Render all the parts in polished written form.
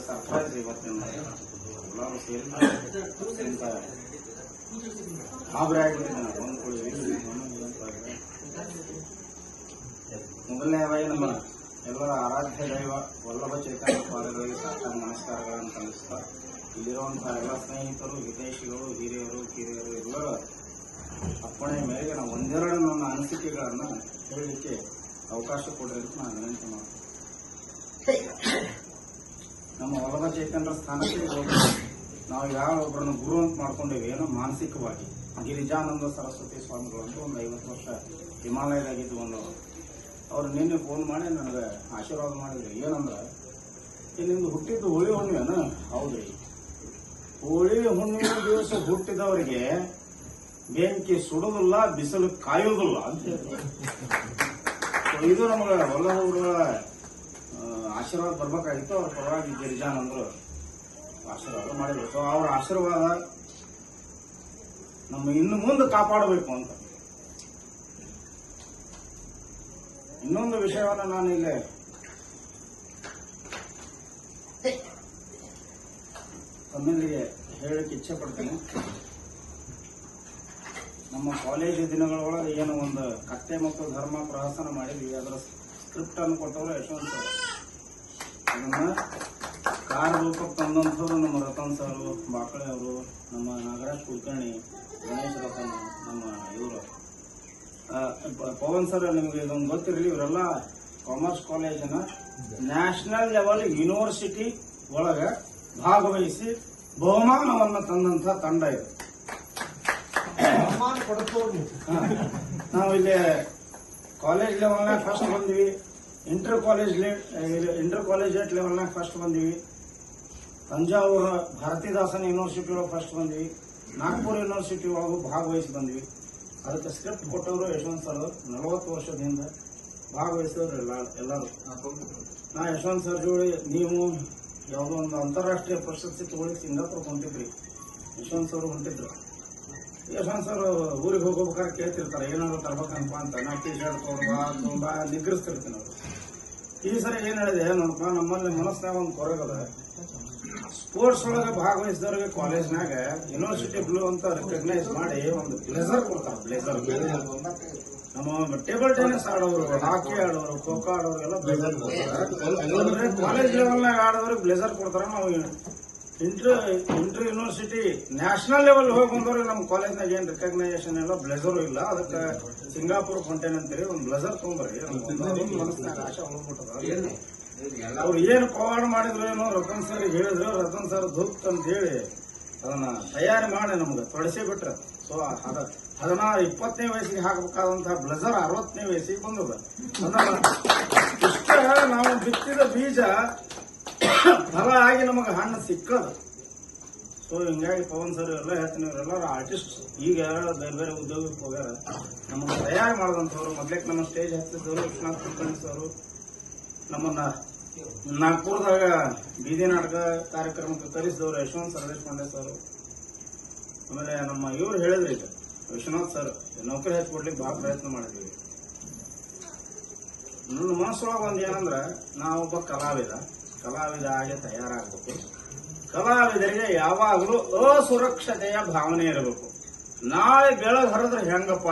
Surprise ಇವತ್ತಿನ ಎಲ್ಲರೂ ಸೇರಿ ಗಾಬರಿ ಆಗಿಬಿಟ್ಟಿದ್ದೆ ನಾನು ಒಂದು ಕುಳಿ ಮೊದಲನೇದಾಗಿ ನಮ್ಮ ಎಲ್ಲರ ಆರಾಧ್ಯ ದೈವ ವಲ್ಲಭ ಚೈತನ್ಯ ಪಾದಗಳಿಗೆ ಸಾಷ್ಟಾಂಗ ನಮಸ್ಕಾರಗಳನ್ನು ಸಲ್ಲಿಸ್ತಾ ಇಲ್ಲಿರುವಂತಹ ಎಲ್ಲ ಸ್ನೇಹಿತರು ಹಿತೈಷಿಗಳು ಹಿರಿಯರು ಕಿರಿಯರು ಎಲ್ಲರ ಅಪ್ಪಣೆ ಮೇರೆಗೆ ನಾವು ಒಂದೆರಡು ನನ್ನ ಅನಿಸಿಕೆಗಳನ್ನು ಹೇಳಲಿಕ್ಕೆ ಅವಕಾಶ ಕೊಡ್ರಿ ಅಂತ ನಾನು ವಿನಂತಿ ಮಾಡ್ತೀನಿ. ನಮ್ಮ ವಲ್ಲಭ ಚೈತನ್ಯರ ಸ್ಥಾನಕ್ಕೆ ನಾವು ಯಾವ ಒಬ್ಬರನ್ನು ಗುರು ಅಂತ ಮಾಡ್ಕೊಂಡೇವಿ ಏನೋ ಮಾನಸಿಕವಾಗಿ ಗಿರಿಜಾನಂದ ಸರಸ್ವತಿ ಸ್ವಾಮಿಗಳು ಅಂತ ಒಂದು 50 ವರ್ಷ ಹಿಮಾಲಯದಾಗಿದ್ದು ಬಂದವರು. ಅವ್ರು ನಿನ್ನೆ ಫೋನ್ ಮಾಡಿ ನನಗೆ ಆಶೀರ್ವಾದ ಮಾಡಿದ್ರು. ಏನಂದ್ರೆ ನಿಂದು ಹುಟ್ಟಿದ್ದು ಹೋಳಿ ಹುಣ್ಣಿಮೆನ? ಹೌದ್ರಿ. ಹೋಳಿ ಹುಣ್ಣಿಮೆ ದಿವಸ ಹುಟ್ಟಿದವರಿಗೆ ಬೆಂಕಿ ಸುಡುದಿಲ್ಲ, ಬಿಸಿಲು ಕಾಯೋದಿಲ್ಲ ಅಂತ ಹೇಳಿದ್ರು. ಇದು ನಮಗೆ ವಲ್ಲಭರ ಆಶೀರ್ವಾದ ಬರ್ಬೇಕಾಗಿತ್ತು. ಅವ್ರ ಪರವಾಗಿ ಗಿರಿಜಾನಂದರು ಆಶೀರ್ವಾದ ಮಾಡಿದ್ರು. ಸೊ ಅವರ ಆಶೀರ್ವಾದ ನಮ್ಮ ಇನ್ನು ಮುಂದೆ ಕಾಪಾಡಬೇಕು ಅಂತ. ಇನ್ನೊಂದು ವಿಷಯವನ್ನು ನಾನು ಇಲ್ಲಿ ತಮ್ಮಲ್ಲಿಗೆ ಹೇಳಕ್ಕೆ ಇಚ್ಛೆ ಪಡ್ತೇನೆ. ನಮ್ಮ ಕಾಲೇಜು ದಿನಗಳೊಳಗೆ ಏನು ಒಂದು ಕತ್ತೆ ಮತ್ತು ಧರ್ಮ ಪ್ರಹಸನ ಮಾಡಿದ್ವಿ. ಅದರ ಸ್ಕ್ರಿಪ್ಟ್ ಅನ್ನು ಕೊಟ್ಟವರು ಯಶವಂತ್ ಸರ್. ಅದನ್ನ ಕಾರ್ಯರೂಪಕ್ಕೆ ತಂದಂಥವ್ರು ನಮ್ಮ ರತನ್ ಸರ್, ಬಾಕಳೆ ಅವರು, ನಮ್ಮ ನಾಗರಾಜ್ ಕುಲಕರ್ಣಿ, ಗಣೇಶ್ ರತನ್, ನಮ್ಮ ಇವರು ಪವನ್ ಸರ್. ನಿಮಗೆ ಇದೊಂದು ಗೊತ್ತಿರಲಿ, ಇವರೆಲ್ಲ ಕಾಮರ್ಸ್ ಕಾಲೇಜಿನ ನ್ಯಾಷನಲ್ ಲೆವೆಲ್ ಯೂನಿವರ್ಸಿಟಿ ಒಳಗೆ ಭಾಗವಹಿಸಿ ಬಹುಮಾನವನ್ನು ತಂದಂಥ ತಂಡ ಇದು. ನಾವು ಇಲ್ಲಿ ಕಾಲೇಜ್ ಲೆವೆಲ್ನಾಗ ಫಸ್ಟ್ ಬಂದಿವಿ, ಇಂಟರ್ ಕಾಲೇಜ್ ಲೆವೆಲ್ನಾಗ ಫಸ್ಟ್ ಬಂದಿವಿ, ತಂಜಾವೂರ ಭಾರತೀದಾಸನ್ ಯೂನಿವರ್ಸಿಟಿ ಒಳಗೆ ಫಸ್ಟ್ ಬಂದಿವಿ, ನಾಗ್ಪುರ ಯೂನಿವರ್ಸಿಟಿ ಒಳಗೂ ಭಾಗವಹಿಸಿ ಬಂದ್ವಿ. ಅದಕ್ಕೆ ಸ್ಕ್ರಿಪ್ಟ್ ಕೊಟ್ಟವರು ಯಶವಂತ್ ಸರ್. 40 ವರ್ಷದಿಂದ ಭಾಗವಹಿಸಿದವರು ಎಲ್ಲರೂ. ನಾ ಯಶವಂತ್ ಸರ್ ಜೋಡಿ ನೀವು ಯಾವುದೋ ಒಂದು ಅಂತಾರಾಷ್ಟ್ರೀಯ ಪ್ರಶಸ್ತಿ ತಗೊಳ್ಳಿ ಸಿಂಗಾಪುರ್ ಹೊಂಟಿದ್ರಿ. ಯಶವಂತ್ ಸರ್ ಹೊಂಟಿದ್ರು. ಯಶವಂತ್ ಸರ್ ಊರಿಗೆ ಹೋಗ್ಬೇಕಾದ್ರೆ ಕೇಳ್ತಿರ್ತಾರೆ ಏನಾದ್ರು ತರ್ಬೇಕಂತ ಅಂತ. ನಾ ಟಿ ಶರ್ಟ್ ತುಂಬಾ ನಿಗ್ರಹಿಸ್ತಿರ್ತೀನಿ ಅವರು. ಈ ಸರಿ ಏನ್ ಹೇಳಿದೆ ನೋಡಪ್ಪ, ನಮ್ಮಲ್ಲಿ ಮನಸ್ಸಿನಾಗ ಒಂದು ಕೊರಗದ. ಸ್ಪೋರ್ಟ್ಸ್ ಒಳಗೆ ಭಾಗವಹಿಸಿದವ್ರಿಗೆ ಕಾಲೇಜ್ನಾಗ ಯೂನಿವರ್ಸಿಟಿ ಬ್ಲೂ ಅಂತ ರೆಕಗ್ನೈಸ್ ಮಾಡಿ ಒಂದು ಬ್ಲೇಸರ್ ಕೊಡ್ತಾರೆ. ಬ್ಲೇಸರ್ ನಮ್ಮ ಟೇಬಲ್ ಟೆನ್ನಿಸ್ ಆಡೋರು, ಹಾಕಿ ಆಡೋರು, ಖೋ ಖೋ ಆಡೋರು ಎಲ್ಲ ಬ್ಲೇಸರ್ ಕೊಡ್ತಾರೆ. ಕಾಲೇಜ್ ಲೆವೆಲ್ನಾಗ ಆಡೋರಿಗೆ ಬ್ಲೇಸರ್ ಕೊಡ್ತಾರೆ. ನಾವು ಇಂಟರ್ ಯೂನಿವರ್ಸಿಟಿ ನ್ಯಾಷನಲ್ ಲೆವೆಲ್ ಹೋಗಿ ಬಂದವ್ರಿಗೆ ನಮ್ಮ ಕಾಲೇಜ್ನಾಗ ಏನ್ ರೆಕಗ್ನೈಸೇಷನ್ ಇಲ್ಲ, ಬ್ಲೇಸರು ಇಲ್ಲ. ಅದಕ್ಕೆ ಸಿಂಗಾಪುರ್ ಹೊಂಟೇನ್ ಅಂತೇಳಿ ಒಂದು ಬ್ಲೇಸರ್ ತೊಗೊಂಡ್ರಿ. ಮನಸ್ಸಿನಾಗ ಆಶೆ ಹೋಗ್ಬಿಟ್ಟದ. ಅವ್ರು ಏನು ಪವಾಡ ಮಾಡಿದ್ರು ಏನೋ ರತನ್ ಸರ್ ಹೇಳಿದ್ರು. ರತನ್ ಸರ್ ಧೂಪ್ ಅಂತ ಹೇಳಿ ಅದನ್ನ ತಯಾರಿ ಮಾಡಿ ನಮ್ಗೆ ತೊಡಸಿ ಬಿಟ್ರ. ಸೊ 20ನೇ ವಯಸ್ಸಿಗೆ ಹಾಕಬೇಕಾದಂತಹ ಬ್ಲೇಸರ್ 60ನೇ ವಯಸ್ಸಿಗೆ ಬಂದದ. ಇಷ್ಟ ನಾವು ಬಿತ್ತಿದ ಬೀಜ ಫಲ ಆಗಿ ನಮಗೆ ಹಣ್ಣು ಸಿಕ್ಕದ. ಸೊ ಹಿಂಗಾಗಿ ಪವನ್ ಸರ್ ಎಲ್ಲ ಹೇಳ್ತೀನಿ, ಇವರೆಲ್ಲರೂ ಆರ್ಟಿಸ್ಟ್. ಈಗ ಬೇರೆ ಬೇರೆ ಉದ್ಯೋಗಕ್ಕೆ ಹೋಗ್ಯಾರ. ನಮ್ಮನ್ನು ತಯಾರಿ ಮಾಡಿದಂಥವ್ರು. ಮೊದ್ಲಕ್ಕೆ ನಮ್ಮ ಸ್ಟೇಜ್ ಹತ್ತಿದ್ದವರು ವಿಶ್ವನಾಥ್ ಕುಲಕರ್ಣಿ ಸರ್. ನಮ್ಮನ್ನ ನಾಗ್ಪುರದಾಗ ಬೀದಿ ನಾಟಕ ಕಾರ್ಯಕ್ರಮಕ್ಕೆ ಕರೆಸಿದವರು ಯಶವಂತ್ ಸರ್ ದೇಶಪಾಂಡೆ ಸರ್. ಆಮೇಲೆ ನಮ್ಮ ಇವ್ರು ಹೇಳಿದ್ರಿ ಈಗ ವಿಶ್ವನಾಥ್ ಸರ್ ನೌಕರಿ ಹಚ್ಕೊಡ್ಲಿಕ್ಕೆ ಬಹಳ ಪ್ರಯತ್ನ ಮಾಡಿದ್ವಿ. ನನ್ನ ಮನಸ್ಸೊಳಗೆ ಒಂದು ಏನಂದ್ರೆ, ನಾವೊಬ್ಬ ಕಲಾವಿದ ಆಗಿ ತಯಾರಾಗಬೇಕು. ಕಲಾವಿದರಿಗೆ ಯಾವಾಗಲೂ ಅಸುರಕ್ಷತೆಯ ಭಾವನೆ ಇರಬೇಕು. ನಾಳೆ ಬೆಳಗ್ಗೆ ಹರಿದ್ರೆ ಹೆಂಗಪ್ಪ,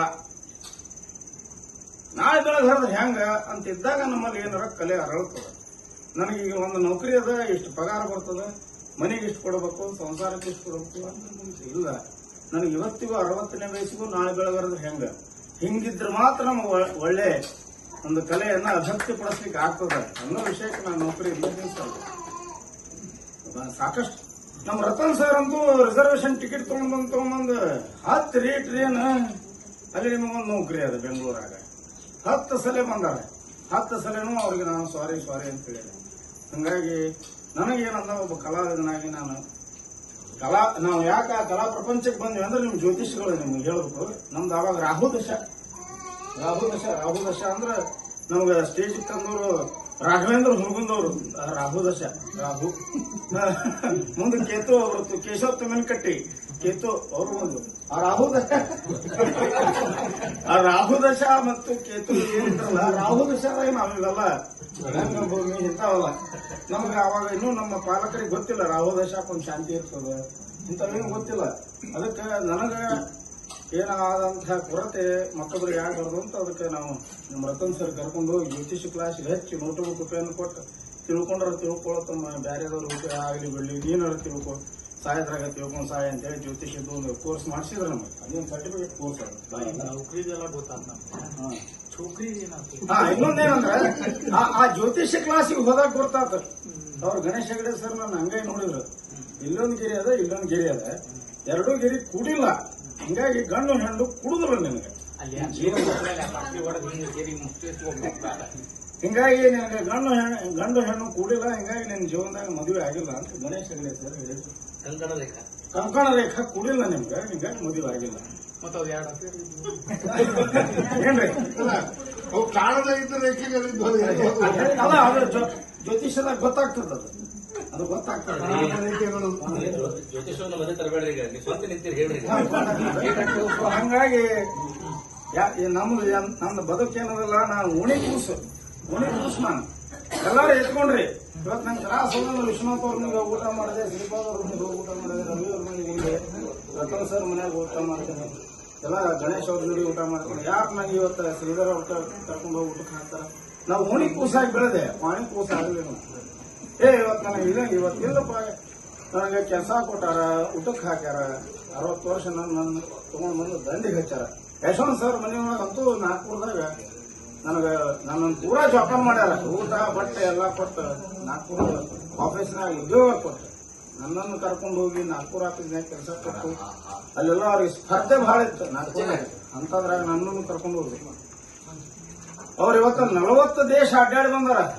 ನಾಳೆ ಬೆಳಗ್ಗೆ ಹರಿದ್ರೆ ಹೆಂಗ ಅಂತಿದ್ದಾಗ ನಮ್ಮಲ್ಲಿ ಏನಾರ ಕಲೆ ಅರಳುತ್ತದೆ. ನನಗೀಗ ಒಂದು ನೌಕರಿ ಅದ, ಇಷ್ಟು ಪಗಾರ ಬರ್ತದ, ಮನೆಗೆ ಇಷ್ಟು ಕೊಡಬೇಕು, ಸಂಸಾರಕ್ಕೆ ಇಷ್ಟು ಕೊಡಬೇಕು ಅಂತ ಇಲ್ಲ. ನನಗೆ ಇವತ್ತಿಗೂ 60ನೇ ವಯಸ್ಸಿಗೂ ನಾಳೆ ಬೆಳಗ್ಗೆ ಹರಿದ್ರೆ ಹೆಂಗ, ಹಿಂಗಿದ್ರೆ ಮಾತ್ರ ನಮಗೆ ಒಳ್ಳೆ ಒಂದು ಕಲೆಯನ್ನ ಅಭಿವ್ಯಕ್ತಿ ಪಡಿಸ್ಲಿಕ್ಕೆ ಆಗ್ತದೆ ಅನ್ನೋ ವಿಷಯಕ್ಕೆ ನಾನು ನೌಕರಿ ಇಲ್ಲ ಸಾಕಷ್ಟು. ನಮ್ಮ ರತನ್ ಸರ್ ಅಂತೂ ರಿಸರ್ವೇಶನ್ ಟಿಕೆಟ್ ತಗೊಂಡು ಹತ್ರಿ ಟ್ರೇನ್ ಅಲ್ಲಿ ನಿಮಗೊಂದು ನೌಕರಿ ಅದ ಬೆಂಗಳೂರಾಗ. 10 ಸಲ ಬಂದಾರೆ. 10 ಸಲನೂ ಅವ್ರಿಗೆ ನಾನು ಸಾರಿ ಅಂತ ಹೇಳಿದೆ. ಹಂಗಾಗಿ ನನಗೇನಂದ, ಒಬ್ಬ ಕಲಾವಿದನಾಗಿ ನಾವು ಯಾಕೆ ಆ ಕಲಾ ಪ್ರಪಂಚಕ್ಕೆ ಬಂದ್ವಿ ಅಂದ್ರೆ ನಿಮ್ ಜ್ಯೋತಿಷ್ಗಳು ನಿಮ್ಗೆ ಹೇಳ್ಬೇಕು. ನಮ್ದು ಆವಾಗ ರಾಹು ದಶ ಅಂದ್ರೆ ನಮ್ಗೆ ಸ್ಟೇಜ್ ತಂದವರು ರಾಘವೇಂದ್ರ ಹುರ್ಗುಂದವರು. ರಾಹು ಮುಂದೆ ಕೇತು ಅವರು, ಕೇಶವ ತುಮನಕಟ್ಟಿ ಕೇತು ಅವರು ಒಂದು. ಆ ರಾಹು ದಶ ಮತ್ತು ಕೇತು ಏನಿದ್ರಲ್ಲ, ರಾಹು ದಶ ನಾವಿವೆಲ್ಲ ಭೂಮಿ ಇಂಥವಲ್ಲ. ನಮ್ಗೆ ಅವಾಗ ಇನ್ನೂ ನಮ್ಮ ಪಾಲಕರಿಗೆ ಗೊತ್ತಿಲ್ಲ ರಾಹು ದೇಶಕ್ಕೆ ಒಂದು ಶಾಂತಿ ಇರ್ತದೆ ಇಂಥವೇನು ಗೊತ್ತಿಲ್ಲ. ಅದಕ್ಕೆ ನನಗೆ ಏನಾದಂತಹ ಕೊರತೆ ಮತ್ತೊಬ್ಬರಿಗೆ ಆಗಬಾರ್ದು ಅಂತ ಅದಕ್ಕೆ ನಾವು ನಮ್ಮ ರತನ್ ಸರ್ ಕರ್ಕೊಂಡು ಹೋಗಿ ಜ್ಯೋತಿಷ ಕ್ಲಾಸ್ಗೆ ಹೆಚ್ಚು ನೋಟ್ಬುಕ್ ಉಪಯೋಗ ಕೊಟ್ಟು ತಿಳ್ಕೊಂಡ್ರೆ ತಿಳ್ಕೊಳ್ಳೋ ಬೇರೆದವ್ರು ಆಗಲಿ ಬಿಡಲಿ ನೀನಾರ ತಿಳ್ಕೊ ಸಾಯದ್ರಾಗ ತಿಳ್ಕೊಂಡು ಸಾಯ ಅಂತೇಳಿ ಜ್ಯೋತಿಷದ್ದು ಒಂದು ಕೋರ್ಸ್ ಮಾಡಿಸಿದ್ರೆ ನಮಗೆ ಅದೇನು ಸರ್ಟಿಫಿಕೇಟ್ ಕೋರ್ಸ್ ಅದು ಇನ್ನೊಂದೇನಂದ್ರೆ ಆ ಜ್ಯೋತಿಷ್ಯ ಕ್ಲಾಸಿಗೆ ಹೋದಾಗ ಗೊತ್ತಾತ. ಅವ್ರು ಗಣೇಶ ಹೆಗಡೆ ಸರ್ ನನ್ನ ಹಂಗಾಗಿ ನೋಡಿದ್ರು, ಇಲ್ಲೊಂದು ಗಿರಿ ಅದ ಇಲ್ಲೊಂದು ಗಿರಿ ಅದ, ಎರಡೂ ಗಿರಿ ಕೂಡಿಲ್ಲ, ಹಿಂಗಾಗಿ ಗಂಡು ಹೆಣ್ಣು ಕುಡುದಿಲ್ಲ ನಿನಗೆ, ಹಿಂಗಾಗಿ ನಿನಗೆ ಗಂಡು ಹೆಣ್ಣು ಕೂಡಿಲ್ಲ, ಹಿಂಗಾಗಿ ನಿನ್ನ ಜೀವನದಾಗ ಮದುವೆ ಆಗಿಲ್ಲ ಅಂತ ಗಣೇಶ ಹೆಗಡೆ ಸರ್ ಹೇಳಿದ್ರು. ಕಂಕಣ ರೇಖಾ ಕೂಡಿಲ್ಲ ನಿಮ್ಗೆ, ಹಿಂಗಾಗಿ ಮದುವೆ ಆಗಿಲ್ಲ. ಏನ್ರಿ ಅಲ್ಲ ಅದು ಜ್ಯೋತಿಷದಾಗ ಗೊತ್ತಾಗ್ತದ, ಅದು ಗೊತ್ತಾಗ್ತದೆ. ಹಂಗಾಗಿ ನನ್ನ ಬದುಕೇನದಲ್ಲ, ನಾನು ಉಣಿ ಕೂಸು ನಾನು ಎಲ್ಲಾರು ಎತ್ಕೊಂಡ್ರಿ. ಇವತ್ತು ನಂಗೆ ತ್ರಾಸ ವಿಶ್ವನಾಥ್ ಅವ್ರನಿಗೆ ಊಟ ಮಾಡಿದೆ, ಶ್ರೀಪಾದ್ ಅವ್ರ ಮನೆಗೆ ಊಟ ಮಾಡಿದೆ, ರವಿ ಅವ್ರ ಮನೆಗೆ ಹೋಗಿದೆ, ರತನ್ ಸರ್ ಮನೆಯಾಗ ಊಟ ಮಾಡ್ತೇನೆ, ಎಲ್ಲ ಗಣೇಶ್ ಅವ್ರ ಜೋಡಿ ಊಟ ಮಾಡ್ತೇನೆ. ಯಾಕೆ ನಂಗೆ ಇವತ್ತು ಶ್ರೀಧರ್ ಊಟ ಕರ್ಕೊಂಡು ಹೋಗಿ ಊಟಕ್ಕೆ ಹಾಕ್ತಾರ? ನಾವು ಓಣಿ ಕೂಸಾಗಿ ಬೆಳೆದೆ, ಪಾಣಿ ಕೂಸ ಆಗಲಿಲ್ಲ. ಇವತ್ತು ನನಗೆ ಇಲ್ಲ, ಇವತ್ತಿಲ್ಲಪ್ಪ ನನಗೆ ಕೆಲಸ ಕೊಟ್ಟಾರ, ಊಟಕ್ಕೆ ಹಾಕ್ಯಾರ, 60 ವರ್ಷ ನನ್ನ ತಗೊಂಡ್ ಬಂದು ದಂಡಿಗೆ ಹಚ್ಚಾರ. ಯಶವಂತ್ ಸರ್ ಮನೆಯೊಳಗೆ ಅಂತೂ ನಾಗ್ಪುರದಾಗ ನನ್ನನ್ನು ಪೂರಾ ಜೋಪಾನ ಮಾಡ್ಯಾರ, ಊಟ ಬಟ್ಟೆ ಎಲ್ಲ ಕೊಟ್ಟು ನಾಗ್ಪುರ ಆಫೀಸ್ನಾಗ ಉದ್ಯೋಗ ಕೊಟ್ಟು ನನ್ನನ್ನು ಕರ್ಕೊಂಡು ಹೋಗಿ ನಾಗ್ಪುರ ಆಫೀಸ್ನಾಗ ಕೆಲಸ ಕೊಟ್ಟು ಅಲ್ಲೆಲ್ಲ ಅವ್ರಿಗೆ ಸ್ಪರ್ಧೆ ಬಹಳ ಇತ್ತು ನಾಗ್ಪುರನಾಗ, ಅಂತದ್ರಾಗ ನನ್ನನ್ನು ಕರ್ಕೊಂಡು ಹೋಗಿ ಅವ್ರು ಇವತ್ತು 40 ದೇಶ ಅಡ್ಡಾಡಿ ಬಂದಾರ.